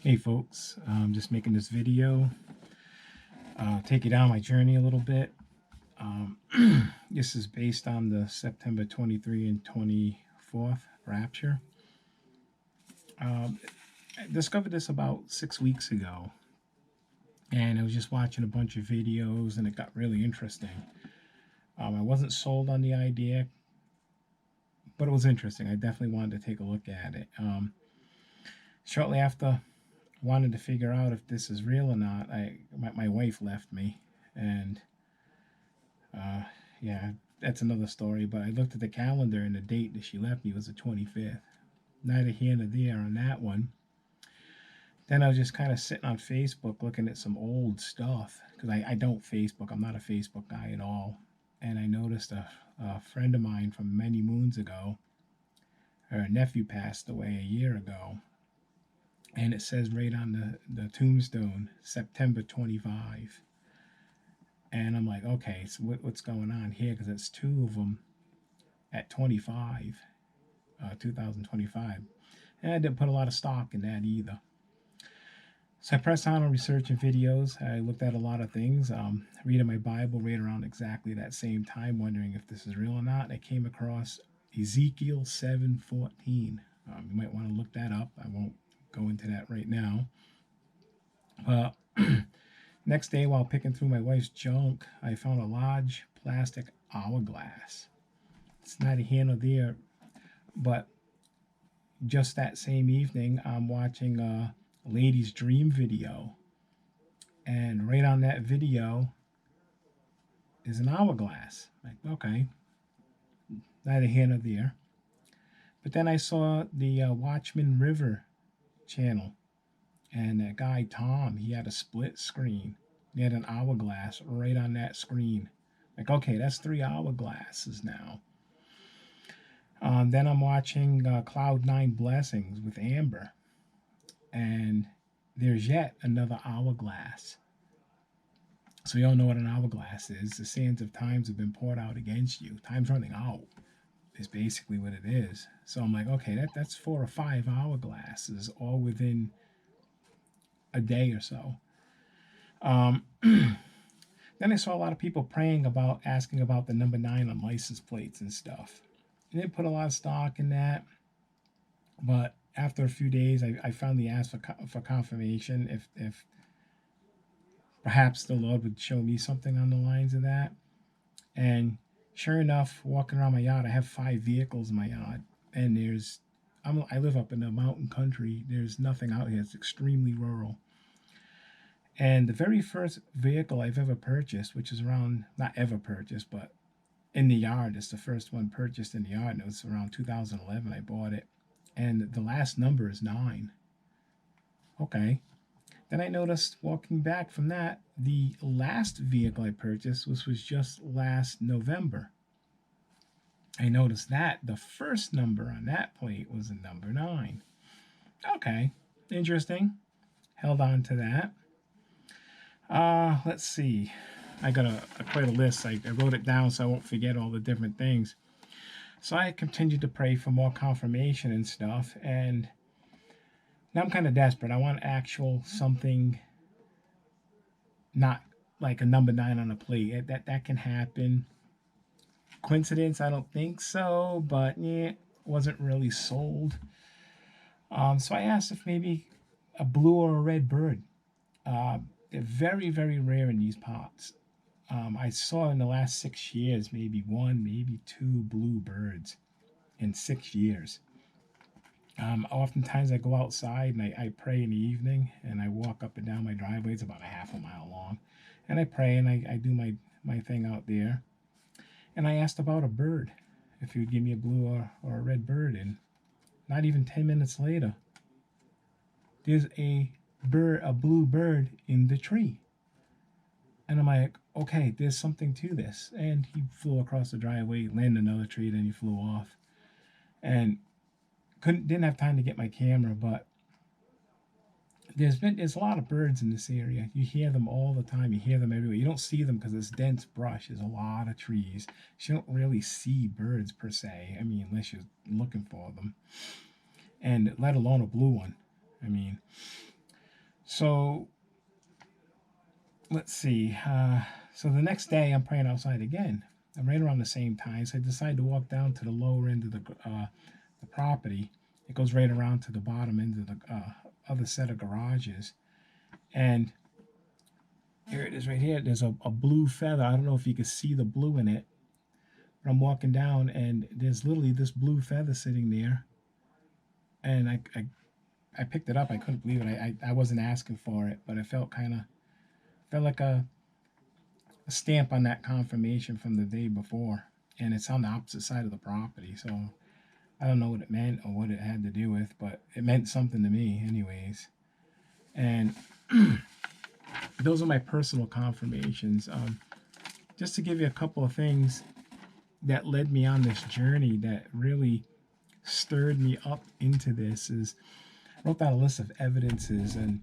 Hey folks, I'm just making this video, take you down my journey a little bit. Um, this is based on the September 23 and 24th Rapture. I discovered this about 6 weeks ago, and I was just watching a bunch of videos, and it got really interesting. I wasn't sold on the idea, but it was interesting. I definitely wanted to take a look at it. Shortly after wanted to figure out if this is real or not, my wife left me, and uh, yeah, that's another story. But I looked at the calendar, and the date that she left me was the 25th. Neither here nor there on that one. Then I was just kind of sitting on Facebook looking at some old stuff because I don't Facebook. I'm not a Facebook guy at all. And I noticed a friend of mine from many moons ago, her nephew passed away a year ago, and it says right on the tombstone, September 25. And I'm like, okay, so what's going on here? Because it's two of them at 25, 2025. And I didn't put a lot of stock in that either. So I pressed on researching videos. I looked at a lot of things, reading my Bible right around exactly that same time, wondering if this is real or not. I came across Ezekiel 7:14. You might want to look that up. I won't go into that right now. Next day, while picking through my wife's junk, I found a large plastic hourglass. It's neither here nor there, but just that same evening, I'm watching a lady's dream video, and right on that video is an hourglass. Like, okay, neither here nor there. But then I saw the Watchman River channel, and that guy Tom, he had a split screen. He had an hourglass right on that screen. Like, okay, that's 3 hourglasses now. Then I'm watching Cloud9 Blessings with Amber, and there's yet another hourglass. So we all know what an hourglass is. The sands of times have been poured out against you. Time's running out is basically what it is. So I'm like, okay, that's 4 or 5 hourglasses all within a day or so. Then I saw a lot of people praying about, asking about the number 9 on license plates and stuff. I didn't put a lot of stock in that, but after a few days, I finally asked for confirmation if perhaps the Lord would show me something on the lines of that. And sure enough, walking around my yard, I have 5 vehicles in my yard, and I live up in the mountain country. There's nothing out here. It's extremely rural. And the very first vehicle I've ever purchased, which is around, not ever purchased, but in the yard, it's the first one purchased in the yard. And it was around 2011 I bought it. And the last number is 9. Okay. Then I noticed walking back from that, the last vehicle I purchased was just last November. I noticed that the first number on that plate was a number 9. Okay, interesting. Held on to that. Let's see. I got quite a list. I wrote it down so I won't forget all the different things. So I continued to pray for more confirmation and stuff, and now I'm kind of desperate. I want actual something, not like a number 9 on a plate. That can happen. Coincidence? I don't think so, but yeah, wasn't really sold. So I asked if maybe a blue or a red bird. They're very, very rare in these pots. I saw in the last 6 years maybe 1, maybe 2 blue birds in 6 years. Oftentimes I go outside and I pray in the evening, and I walk up and down my driveway. It's about a half a mile long. And I pray, and I do my thing out there. And I asked about a bird, if he would give me a blue or a red bird. And not even 10 minutes later, there's a blue bird in the tree. And I'm like, okay, there's something to this. And he flew across the driveway, landed another tree, then he flew off. And didn't have time to get my camera, but there's a lot of birds in this area. You hear them all the time. You hear them everywhere. You don't see them because it's dense brush. There's a lot of trees. You don't really see birds per se. I mean, unless you're looking for them, and let alone a blue one. I mean, So let's see. So the next day, I'm praying outside again. I'm right around the same time, so I decide to walk down to the lower end of the property. It goes right around to the bottom end of the other set of garages, and here it is right here. There's a blue feather. I don't know if you can see the blue in it, but I'm walking down, and there's literally this blue feather sitting there, and I picked it up. I couldn't believe it. I wasn't asking for it, but it felt like a stamp on that confirmation from the day before, and it's on the opposite side of the property. So I don't know what it meant or what it had to do with, but it meant something to me, anyways. And those are my personal confirmations. Just to give you a couple of things that led me on this journey that really stirred me up into this is I wrote down a list of evidences, and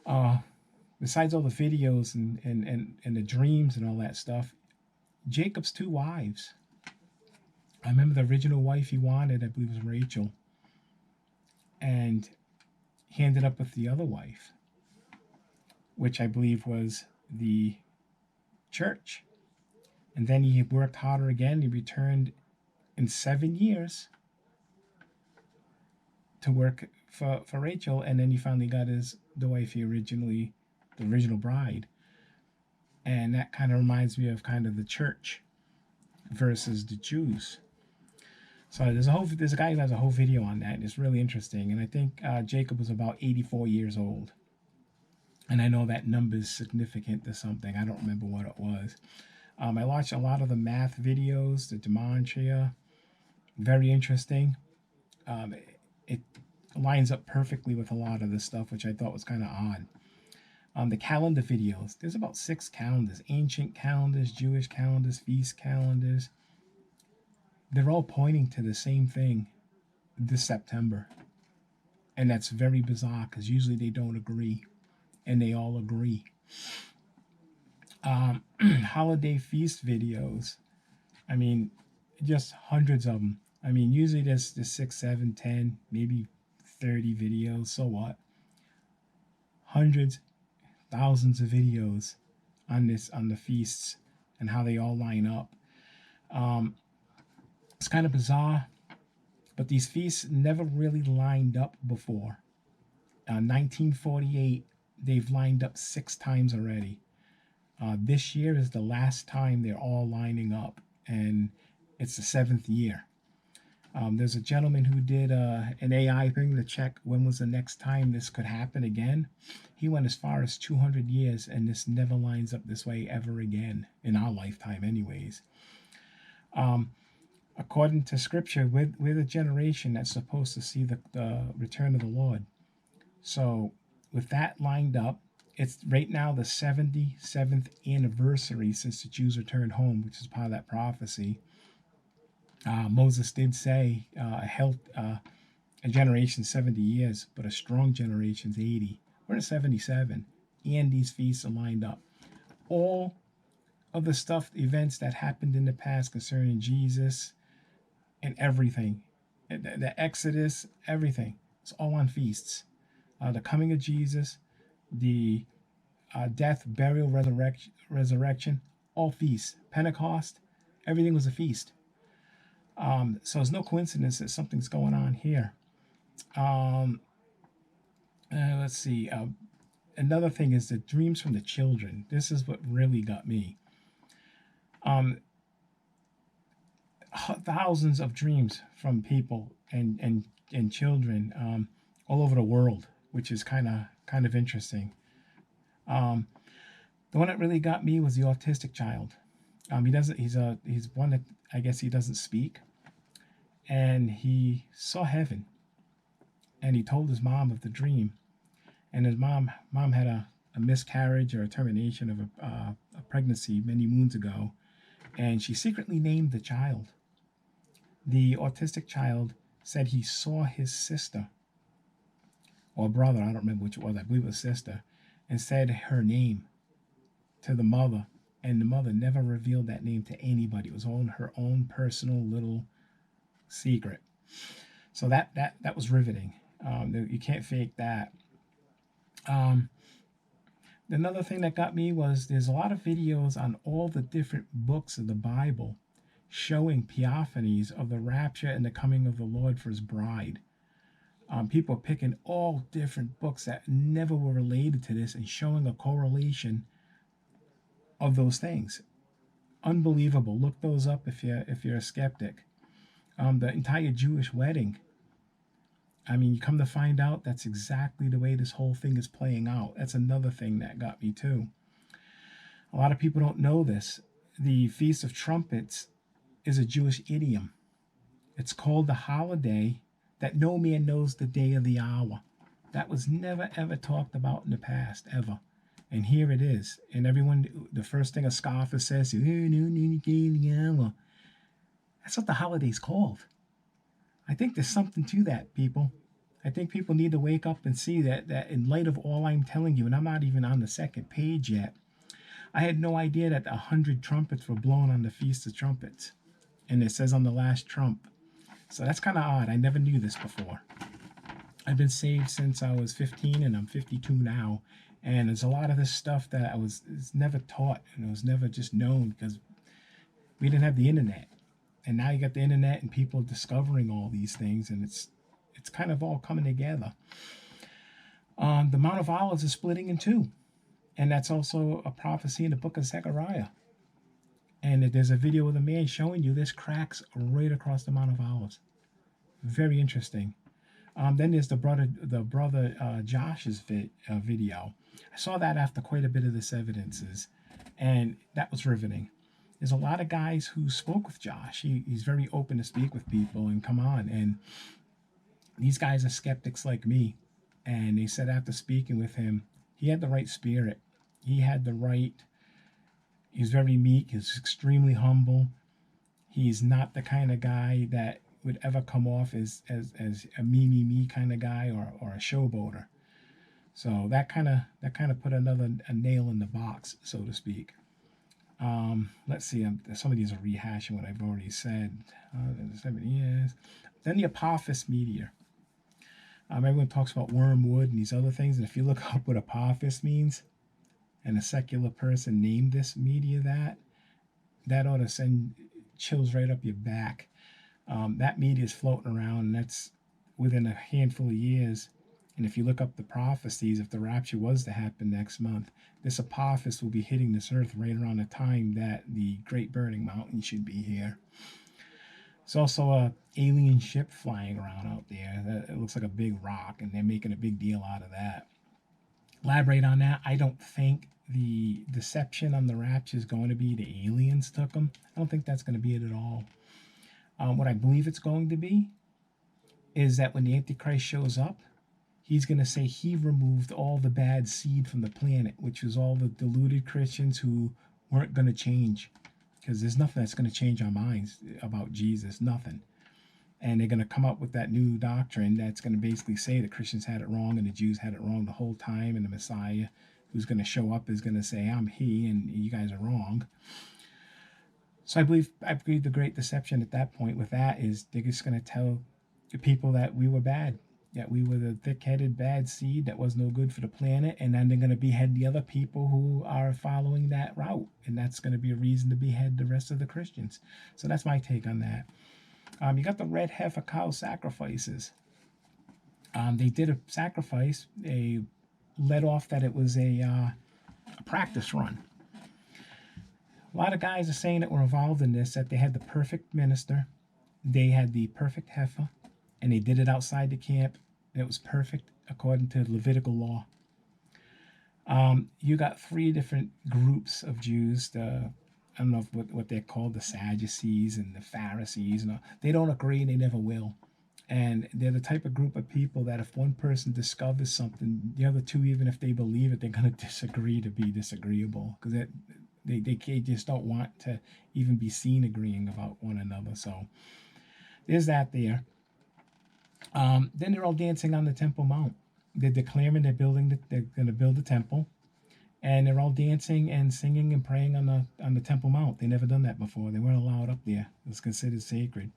uh, besides all the videos and the dreams and all that stuff, Jacob's two wives. I remember the original wife he wanted, I believe it was Rachel, and he ended up with the other wife, which I believe was the church. And then he worked harder again. He returned in 7 years to work for Rachel, and then he finally got the wife the original bride. And that kind of reminds me of kind of the church versus the Jews. So there's a guy who has a whole video on that, and it's really interesting. And I think Jacob was about 84 years old, and I know that number is significant to something. I don't remember what it was. I watched a lot of the math videos, the gematria, very interesting. It lines up perfectly with a lot of this stuff, which I thought was kind of odd. The calendar videos, there's about 6 calendars: ancient calendars, Jewish calendars, feast calendars. They're all pointing to the same thing this September. And that's very bizarre because usually they don't agree, and they all agree. Holiday feast videos, I mean, just hundreds of them. I mean, usually there's 6, 7, 10, maybe 30 videos. So what? Hundreds, thousands of videos on the feasts and how they all line up. It's kind of bizarre, but these feasts never really lined up before. 1948, they've lined up 6 times already. This year is the last time they're all lining up, and it's the 7th year. There's a gentleman who did an AI thing to check when was the next time this could happen again. He went as far as 200 years, and this never lines up this way ever again, in our lifetime anyways. According to scripture, we're the generation that's supposed to see the return of the Lord. So with that lined up, it's right now the 77th anniversary since the Jews returned home, which is part of that prophecy. Moses did say a generation 70 years, but a strong generation's 80. We're at 77, and these feasts are lined up. All of the events that happened in the past concerning Jesus and everything, the Exodus, everything, it's all on feasts. The coming of Jesus, the death, burial, resurrection, all feasts. Pentecost, everything was a feast. So it's no coincidence that something's going on here. Let's see. Another thing is the dreams from the children. This is what really got me. Thousands of dreams from people and children all over the world, which is kind of interesting. The one that really got me was the autistic child. He's one that I guess he doesn't speak, and he saw heaven, and he told his mom of the dream, and his mom had a miscarriage or a termination of a pregnancy many moons ago, and she secretly named the child. The autistic child said he saw his sister or brother, I don't remember which it was, I believe it was sister, and said her name to the mother, and the mother never revealed that name to anybody. It was all her own personal little secret. So that was riveting. You can't fake that. Um, Another thing that got me was there's a lot of videos on all the different books of the Bible showing theophanies of the rapture and the coming of the Lord for his bride. People are picking all different books that never were related to this and showing a correlation of those things. Unbelievable. Look those up if you're a skeptic. The entire Jewish wedding. I mean, you come to find out that's exactly the way this whole thing is playing out. That's another thing that got me too. A lot of people don't know this. The Feast of Trumpets is a Jewish idiom. It's called the holiday that no man knows the day or the hour. That was never ever talked about in the past, ever. And here it is. And everyone, the first thing a scoffer says, that's what the holiday's called. I think there's something to that, people. I think people need to wake up and see that in light of all I'm telling you, and I'm not even on the second page yet, I had no idea that 100 trumpets were blown on the Feast of Trumpets. And it says on the last trump. So that's kind of odd. I never knew this before. I've been saved since I was 15 and I'm 52 now. And there's a lot of this stuff that it's never taught and it was never just known because we didn't have the internet. And now you got the internet and people discovering all these things, and it's kind of all coming together. The Mount of Olives is splitting in two, and that's also a prophecy in the book of Zechariah. And there's a video of a man showing you there's cracks right across the Mount of Olives. Very interesting. Then there's the brother Josh's video. I saw that after quite a bit of this evidences, and that was riveting. There's a lot of guys who spoke with Josh. He's very open to speak with people and come on. And these guys are skeptics like me. And they said after speaking with him, he had the right spirit. He was very meek. He's extremely humble. He's not the kind of guy that would ever come off as a me kind of guy or a showboater. So that kind of put a nail in the box, so to speak. Let's see. Some of these are rehashing what I've already said. 7 years. Then the Apophis meteor. Everyone talks about wormwood and these other things, and if you look up what Apophis means, and a secular person named this meteor that ought to send chills right up your back. That meteor is floating around, and that's within a handful of years. And if you look up the prophecies, if the rapture was to happen next month, this Apophis will be hitting this earth right around the time that the Great Burning Mountain should be here. There's also a alien ship flying around out there. It looks like a big rock, and they're making a big deal out of that. Elaborate on that. I don't think the deception on the rapture is going to be the aliens took them. I don't think that's going to be it at all. What I believe it's going to be is that when the Antichrist shows up, he's going to say he removed all the bad seed from the planet, which was all the deluded Christians who weren't going to change. Because there's nothing that's going to change our minds about Jesus, nothing. And they're going to come up with that new doctrine that's going to basically say the Christians had it wrong and the Jews had it wrong the whole time, and the Messiah who's going to show up is going to say, I'm he, and you guys are wrong. So I believe the great deception at that point with that is they're just going to tell the people that we were bad, that we were the thick-headed bad seed that was no good for the planet, and then they're going to behead the other people who are following that route, and that's going to be a reason to behead the rest of the Christians. So that's my take on that. You got the red heifer cow sacrifices. They did a sacrifice. They led off that it was a practice run. A lot of guys are saying that were involved in this, that they had the perfect minister, they had the perfect heifer, and they did it outside the camp. And it was perfect according to Levitical law. You got 3 different groups of Jews. I don't know what they're called, the Sadducees and the Pharisees. They don't agree, and they never will. And they're the type of group of people that if one person discovers something, the other 2, even if they believe it, they're going to disagree to be disagreeable, because they just don't want to even be seen agreeing about one another. So there's that there. Then they're all dancing on the Temple Mount. They're declaring they're going to build a temple, and they're all dancing and singing and praying on the Temple Mount. They never done that before. They weren't allowed up there. It was considered sacred.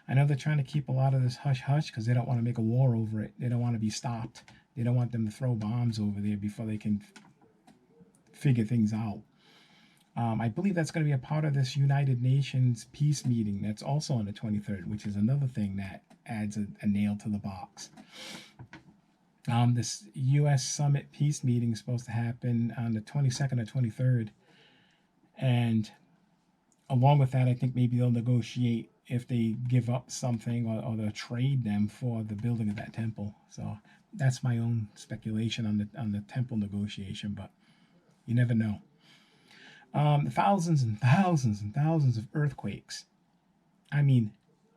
I know they're trying to keep a lot of this hush-hush because they don't want to make a war over it. They don't want to be stopped. They don't want them to throw bombs over there before they can figure things out. I believe that's going to be a part of this United Nations peace meeting that's also on the 23rd, which is another thing that adds a nail to the box. This U.S. Summit peace meeting is supposed to happen on the 22nd or 23rd. And along with that, I think maybe they'll negotiate if they give up something, or they'll trade them for the building of that temple. So that's my own speculation on the temple negotiation, but you never know. Thousands and thousands and thousands of earthquakes. I mean,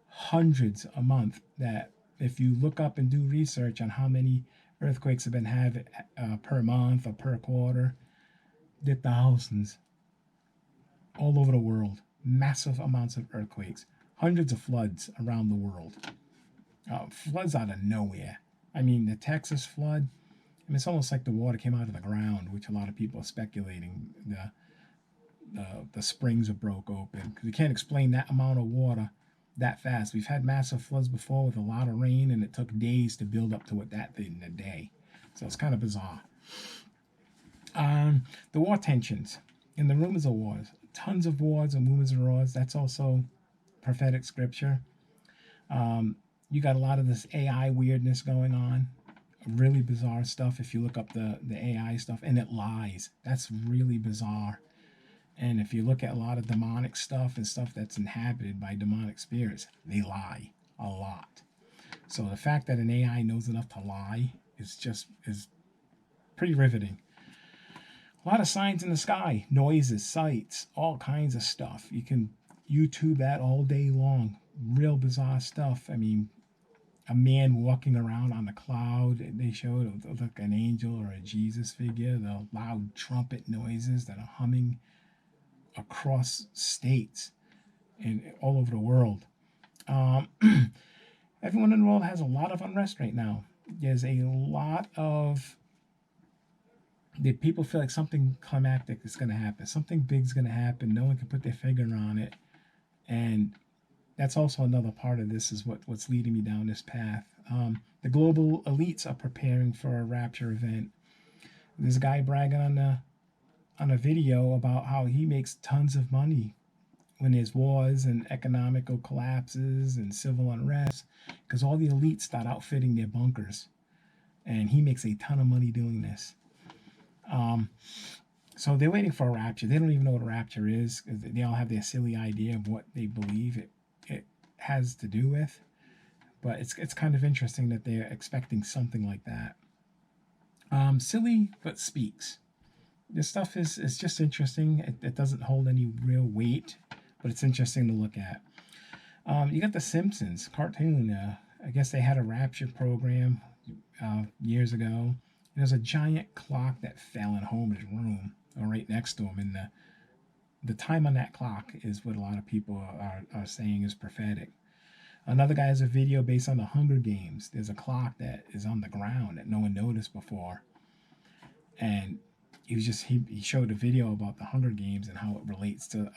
hundreds a month. That if you look up and do research on how many earthquakes have been had per month or per quarter, they're thousands all over the world. Massive amounts of earthquakes. Hundreds of floods around the world. Floods out of nowhere. I mean, the Texas flood, I mean, it's almost like the water came out of the ground, which a lot of people are speculating. The springs are broke open because you can't explain that amount of water that fast. We've had massive floods before with a lot of rain, and it took days to build up to what that did in a day. So it's kind of bizarre. The war tensions and the rumors of wars. Tons of wars and rumors of wars. That's also prophetic scripture. You got a lot of this AI weirdness going on. Really bizarre stuff if you look up the AI stuff, and it lies. That's really bizarre. And if you look at a lot of demonic stuff and stuff that's inhabited by demonic spirits, they lie a lot. So the fact that an AI knows enough to lie is pretty riveting. A lot of signs in the sky, noises, sights, all kinds of stuff. You can YouTube that all day long. Real bizarre stuff. I mean, a man walking around on a cloud, they showed, like an angel or a Jesus figure. The loud trumpet noises that are humming across states and all over the world. Everyone in the world has a lot of unrest right now. There's a lot of people feel like something climactic is going to happen. Something big's going to happen. No one can put their finger on it. And that's also another part of this, is what's leading me down this path. The global elites are preparing for a rapture event. There's a guy bragging on a video about how he makes tons of money when there's wars and economical collapses and civil unrest, because all the elites start outfitting their bunkers, and he makes a ton of money doing this. So they're waiting for a rapture. They don't even know what a rapture is, because they all have their silly idea of what they believe it has to do with. But it's kind of interesting that they're expecting something like that. Silly but speaks. This stuff is just interesting. It doesn't hold any real weight, but it's interesting to look at. You got the Simpsons cartoon. I guess they had a rapture program years ago. There's a giant clock that fell in Homer's room, or right next to him, and the time on that clock is what a lot of people are saying is prophetic. Another guy has a video based on the Hunger Games. There's a clock that is on the ground that no one noticed before, and he showed a video about the Hunger Games and how it relates to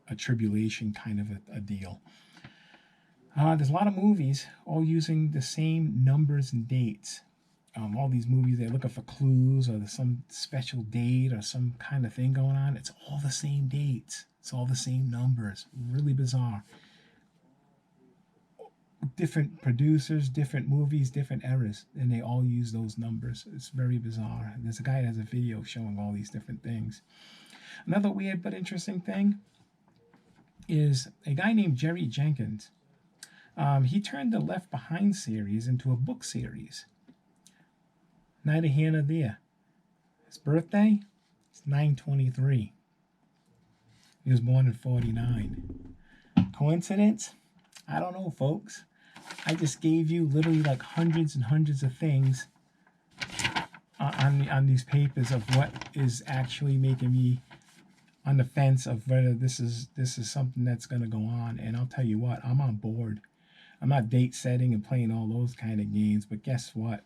a tribulation kind of a deal. There's a lot of movies all using the same numbers and dates. All these movies, they're looking for clues, or there's some special date or some kind of thing going on. It's all the same dates. It's all the same numbers. Really bizarre. Different producers, different movies, different eras, and they all use those numbers. It's very bizarre. There's a guy that has a video showing all these different things. Another weird but interesting thing is a guy named Jerry Jenkins. He turned the Left Behind series into a book series. Neither here nor there. His birthday is 9/23. He was born in 49. Coincidence? I don't know, folks. I just gave you literally like hundreds and hundreds of things on these papers of what is actually making me on the fence of whether this is something that's going to go on. And I'll tell you what, I'm on board. I'm not date setting and playing all those kind of games, but guess what?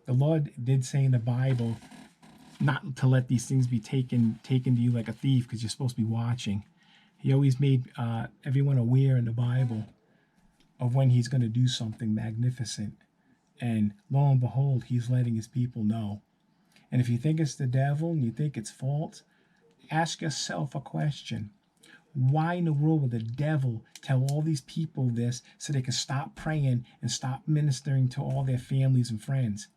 The Lord did say in the Bible not to let these things be taken to you like a thief, because you're supposed to be watching. He always made everyone aware in the Bible of when he's going to do something magnificent. And lo and behold, he's letting his people know. And if you think it's the devil and you think it's false, ask yourself a question. Why in the world would the devil tell all these people this so they can stop praying and stop ministering to all their families and friends?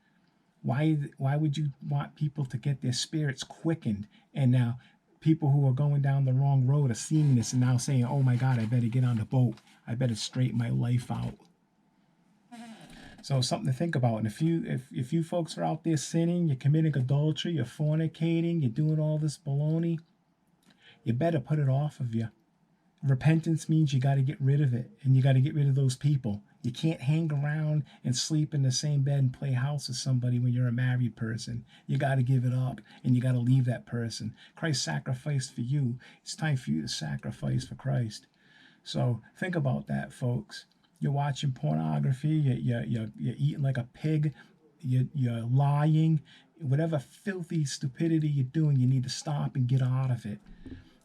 Why would you want people to get their spirits quickened? And now people who are going down the wrong road are seeing this and now saying, oh my God, I better get on the boat. I better straighten my life out. So something to think about. And if you folks are out there sinning, you're committing adultery, you're fornicating, you're doing all this baloney, you better put it off of you. Repentance means you got to get rid of it, and you got to get rid of those people. You can't hang around and sleep in the same bed and play house with somebody when you're a married person. You got to give it up, and you got to leave that person. Christ sacrificed for you. It's time for you to sacrifice for Christ. So think about that, folks. You're watching pornography. You're eating like a pig. You're lying. Whatever filthy stupidity you're doing, you need to stop and get out of it.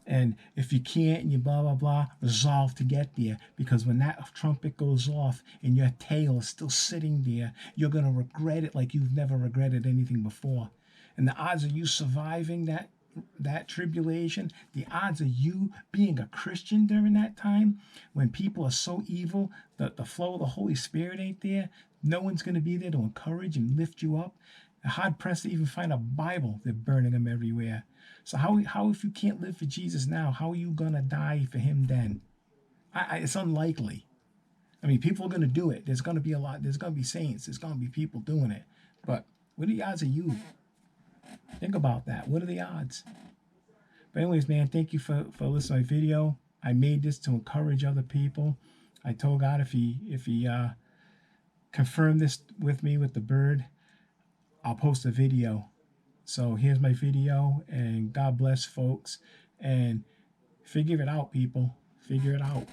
And if you can't and you blah, blah, blah, resolve to get there. Because when that trumpet goes off and your tail is still sitting there, you're going to regret it like you've never regretted anything before. And the odds of you surviving that tribulation, the odds of you being a Christian during that time, when people are so evil, the flow of the Holy Spirit ain't there, no one's going to be there to encourage and lift you up. Hard pressed to even find a Bible. They're burning them everywhere. So how if you can't live for Jesus now, how are you gonna die for him then? It's unlikely. I mean, people are gonna do it. There's gonna be a lot. There's gonna be saints. There's gonna be people doing it. But what are the odds of you? Think about that. What are the odds? But anyways, man, thank you for listening to my video. I made this to encourage other people. I told God if he confirmed this with me with the bird, I'll post a video. So here's my video, and God bless, folks. And figure it out, people. Figure it out.